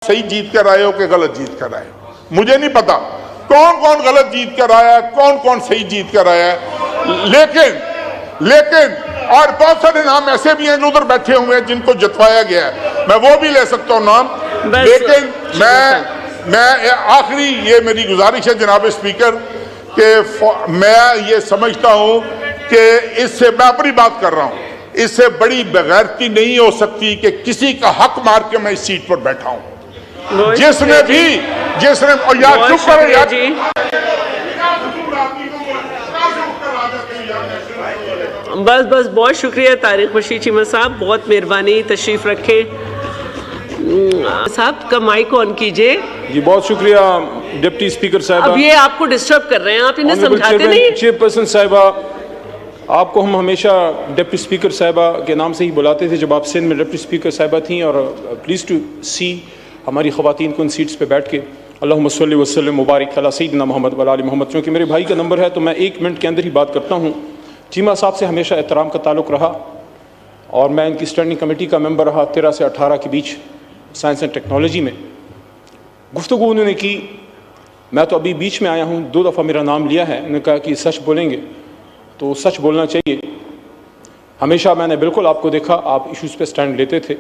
सही जीत कर आए हो कि गलत जीत कर आए हो, मुझे नहीं पता कौन कौन गलत जीत कर आया है, कौन कौन सही जीत कर आया है। लेकिन और बहुत सारे नाम ऐसे भी हैं जो उधर बैठे हुए हैं जिनको जतवाया गया है, मैं वो भी ले सकता हूँ नाम। लेकिन मैं आखिरी ये मेरी गुजारिश है जनाब स्पीकर कि मैं ये समझता हूँ कि इससे मैं अपनी बात कर रहा हूँ, इससे बड़ी बेगैरती नहीं हो सकती कि किसी का हक मार के मैं इस सीट पर बैठा हूँ। जिसने और यार चुप करो यार, बस बहुत शुक्रिया तारिक बशीर चीमा साहब, बहुत मेहरबानी, तशरीफ रखें। साहब का माइक ऑन कीजिए। जी बहुत शुक्रिया डिप्टी स्पीकर साहब। अब ये आपको डिस्टर्ब कर रहे हैं, आप इन्हें समझाते नहीं। चेयरपर्सन साहिबा, आपको हम हमेशा डिप्टी स्पीकर साहिबा के नाम से ही बुलाते थे जब आप सिंध में डिप्टी स्पीकर साहिबा थी, और प्लीज़ टू सी हमारी ख़वातीन को उन सीट्स पे बैठ के अल्लाहुम्मा सल्लि व सल्लिम मुबारक अला सय्यिदना मोहम्मद व आलि मोहम्मद। क्योंकि मेरे भाई का नंबर है तो मैं 1 मिनट के अंदर ही बात करता हूँ। चीमा साहब से हमेशा एहतराम का ताल्लुक़ रहा और मैं इनकी स्टैंडिंग कमेटी का मेंबर रहा 13 से 18 के बीच साइंस एंड टेक्नोलॉजी में। गुफ्तगू उन्होंने की, मैं तो अभी बीच में आया हूँ, 2 दफ़ा मेरा नाम लिया है, उन्होंने कहा कि सच बोलेंगे तो सच बोलना चाहिए। हमेशा मैंने बिल्कुल आपको देखा, आप इशूज़ पे स्टैंड लेते थे।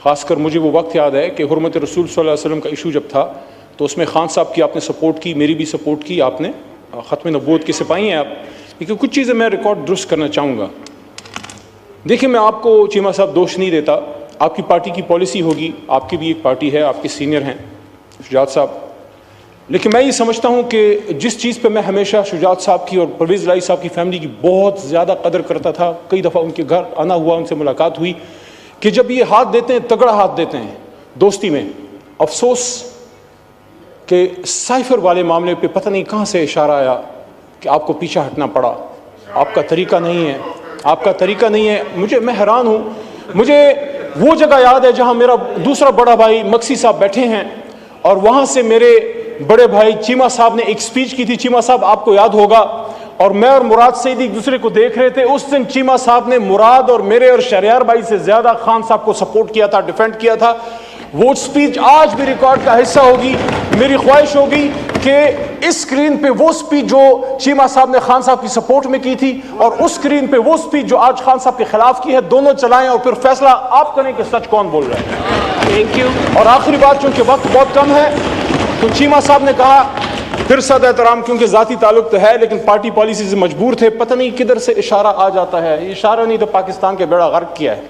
ख़ासकर मुझे वो वक्त याद है कि हुर्मत रसूल सल्लल्लाहु अलैहि वसल्लम का इशू जब था तो उसमें खान साहब की आपने सपोर्ट की, मेरी भी सपोर्ट की आपने। ख़त्म नबूवत के सिपाही हैं आप। लेकिन कुछ चीज़ें मैं रिकॉर्ड दुरुस्त करना चाहूँगा। देखिए, मैं आपको चीमा साहब दोष नहीं देता, आपकी पार्टी की पॉलिसी होगी, आपकी भी एक पार्टी है, आपके सीनियर हैं शुजात साहब। लेकिन मैं ये समझता हूँ कि जिस चीज़ पे मैं हमेशा शुजात साहब की और परवेज़ लाई साहब की फैमिली की बहुत ज़्यादा कदर करता था, कई दफ़ा उनके घर आना हुआ, उनसे मुलाकात हुई, कि जब ये हाथ देते हैं, तगड़ा हाथ देते हैं दोस्ती में। अफसोस कि साइफर वाले मामले पे पता नहीं कहाँ से इशारा आया कि आपको पीछे हटना पड़ा। आपका तरीका नहीं है, आपका तरीका नहीं है। मैं हैरान हूँ। मुझे वो जगह याद है जहाँ मेरा दूसरा बड़ा भाई मक्सी साहब बैठे हैं और वहाँ से मेरे बड़े भाई चीमा साहब ने एक स्पीच की थी। चीमा साहब आपको याद होगा, और मैं और मुराद सईद एक दूसरे को देख रहे थे। उस दिन चीमा साहब ने मुराद और मेरे और शहरियार भाई से ज्यादा खान साहब को सपोर्ट किया था, डिफेंड किया था। वो स्पीच आज भी रिकॉर्ड का हिस्सा होगी। मेरी ख्वाहिश होगी कि इस स्क्रीन पे वो स्पीच जो चीमा साहब ने खान साहब की सपोर्ट में की थी और उस स्क्रीन पे वो स्पीच जो आज खान साहब के खिलाफ की है, दोनों चलाएं और फिर फैसला आप करें कि सच कौन बोल रहा है। Thank you. और आखिरी बात, चूंकि वक्त बहुत कम है, तो चीमा साहब ने कहा, फिर सद एहतराम, क्योंकि जाती ताल्लुक तो है लेकिन पार्टी पॉलिसी से मजबूर थे, पता नहीं किधर से इशारा आ जाता है। ये इशारा नहीं तो पाकिस्तान के बेड़ा गर्क किया है।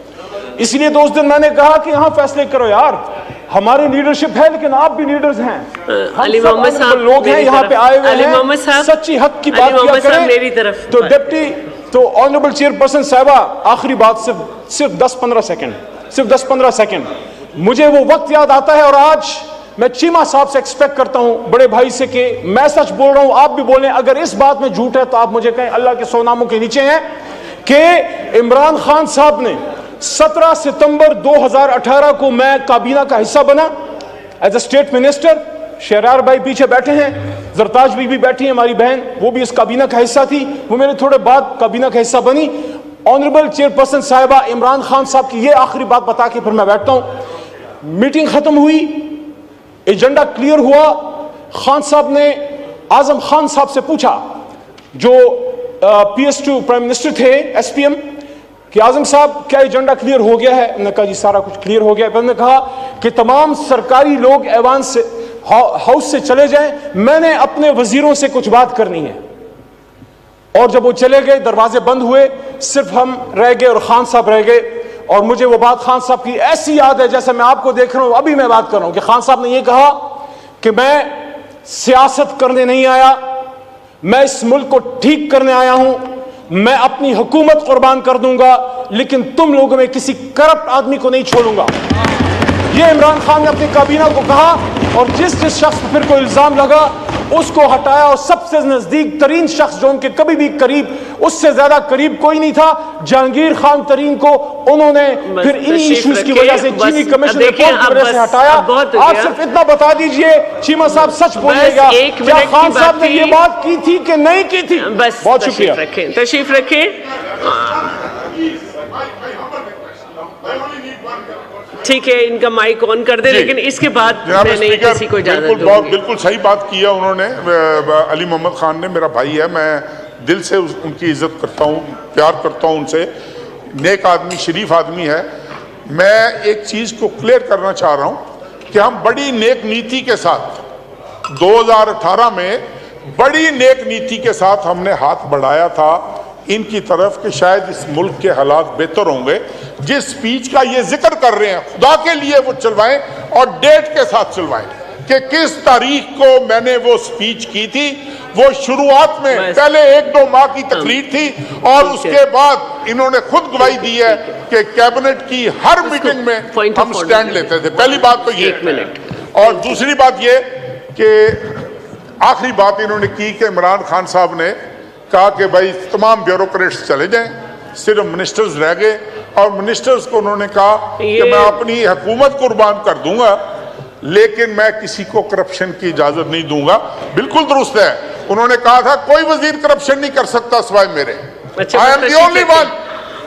इसलिए तो उस दिन मैंने कहा कि यहाँ फैसले करो यार, हमारी लीडरशिप है लेकिन आप भी लीडर्स हैं, अली मोहम्मद साहब लोग हैं यहाँ पे आए हुए हैं, सच्ची हक की बात किया करें। मेरी तरफ तो डिप्टी, तो ऑनरेबल चेयरपर्सन साहिबा, आखिरी बात, सिर्फ 10-15 सेकंड। मुझे वो वक्त याद आता है और आज मैं चीमा साहब से एक्सपेक्ट करता हूं, बड़े भाई से, कि मैं सच बोल रहा हूं, आप भी बोलें। अगर इस बात में झूठ है तो आप मुझे कहें, अल्लाह के 100 नामों के नीचे हैं, कि इमरान खान साहब ने 17 सितंबर 2018 को मैं काबीना का हिस्सा बना as a state minister. Shahryar भाई पीछे बैठे हैं, जरताज भी बैठी है हमारी बहन, वो भी इस काबीना का हिस्सा थी, वो मेरे थोड़े बाद काबीना का हिस्सा बनी। ऑनरेबल चेयरपर्सन साहिबा, इमरान खान साहब की ये आखिरी बात बता के फिर मैं बैठता हूं। मीटिंग खत्म हुई, एजेंडा क्लियर हुआ। खान साहब ने आजम खान साहब से पूछा, जो PS2 प्राइम मिनिस्टर थे, SPM, कि आजम साहब क्या एजेंडा क्लियर हो गया है? उन्होंने कहा जी सारा कुछ क्लियर हो गया है। उन्होंने कहा कि तमाम सरकारी लोग ऐवान से, हाउस से चले जाएं, मैंने अपने वजीरों से कुछ बात करनी है। और जब वो चले गए, दरवाजे बंद हुए, सिर्फ हम रह गए और खान साहब रह गए। और मुझे वो बात खान साहब की ऐसी याद है जैसे मैं आपको देख रहा हूं, अभी मैं बात कर रहा हूं, कि खान साहब ने ये कहा कि मैं सियासत करने नहीं आया, मैं इस मुल्क को ठीक करने आया हूं, मैं अपनी हुकूमत कुर्बान कर दूंगा, लेकिन तुम लोगों में किसी करप्ट आदमी को नहीं छोड़ूंगा। ये इमरान खान ने अपनी काबीना को कहा, और जिस शख्स पर फिर कोई इल्जाम लगा उसको हटाया, और सबसे नजदीक तरीन शख्स जो उनके कभी भी करीब, उससे ज्यादा करीब कोई नहीं था, जहांगीर खान तरीन को उन्होंने फिर इन्हीं इश्यूज की वजह से चीनी कमीशन रिपोर्ट की वजह से हटाया। आप सिर्फ इतना बता दीजिए, चीमा साहब सच बोलिएगा, क्या खान साहब ने ये बात की थी कि नहीं की थी? बहुत शुक्रिया। तशरीफ रखें। ठीक है, इनका माइक ऑन कर दे, जी। लेकिन इसके बाद जनाब मैं नहीं स्पीकर, किसी को इजाजत दूंगी। बिल्कुल सही बात की है उन्होंने। अली मोहम्मद खान ने, मेरा भाई है, मैं दिल से उनकी इज्जत करता हूँ, प्यार करता हूँ उनसे। नेक आदमी, शरीफ आदमी है। मैं एक चीज़ को क्लियर करना चाह रहा हूँ कि हम बड़ी नेक नीति के साथ 2018 में बड़ी नेक नीति के साथ हमने हाथ बढ़ाया था इनकी तरफ कि शायद इस मुल्क के हालात बेहतर होंगे। जिस स्पीच का ये जिक्र कर रहे हैं, खुदा के लिए वो चलवाएं और डेट के साथ चलवाएं कि किस तारीख को मैंने वो स्पीच की थी। वो शुरुआत में पहले 1-2 माह की तकरीर थी और उसके बाद इन्होंने खुद गवाही दी है कि कैबिनेट की हर मीटिंग में हम स्टैंड लेते थे। पहली बात तो ये। और दूसरी बात ये कि आखिरी बात इन्होंने की कि इमरान खान साहब ने कहा कि भाई तमाम ब्यूरोक्रेट्स चले जाएं, सिर्फ मिनिस्टर्स रह गए। और मिनिस्टर्स को उन्होंने कहा कि मैं अपनी हुकूमत कुर्बान कर दूंगा लेकिन मैं किसी को करप्शन की इजाजत नहीं दूंगा। बिल्कुल दुरुस्त है। उन्होंने कहा था कोई वजीर करप्शन नहीं कर सकता सिवाय मेरे। I am the only one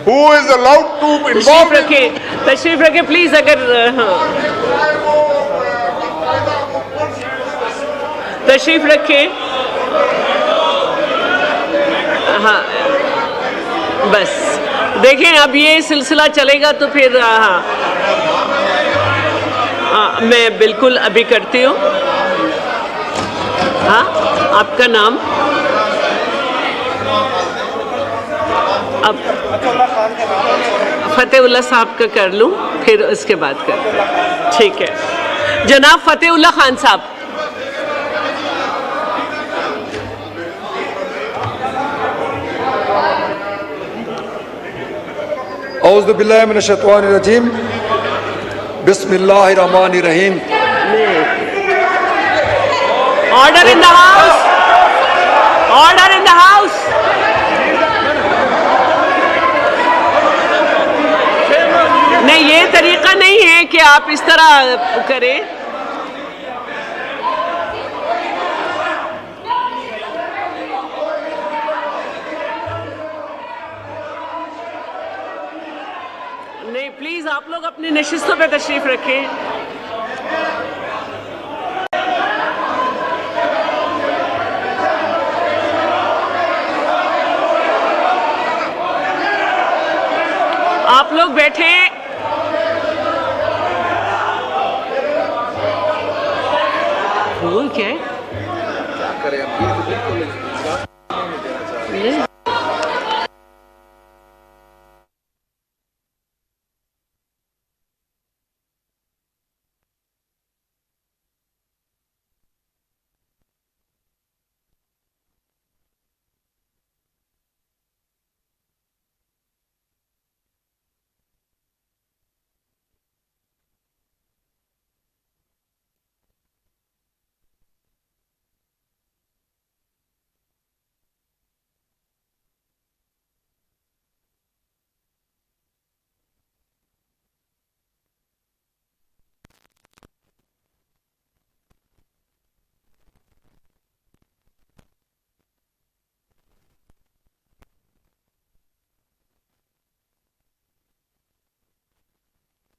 who is allowed to involve. तशरीफ रखे प्लीज। अगर तशरीफ रखे। हाँ, बस देखें, अब ये सिलसिला चलेगा तो फिर मैं बिल्कुल अभी करती हूँ। हाँ, आपका नाम? अब फतेहुल्लाह साहब का कर लूँ, फिर उसके बाद कर। ठीक है, जनाब फतेहुल्लाह खान साहब। औज़ु बिल्लाहि मिनश शैतानिर रजीम, बिस्मिल्लाहिर रहमानिर रहीम। Order in the house, order in the house. नहीं, ये तरीका नहीं है कि आप इस तरह करें। नहीं, प्लीज आप लोग अपनी नशिस्तों पे तशरीफ रखें। आप लोग बैठे। क्या है?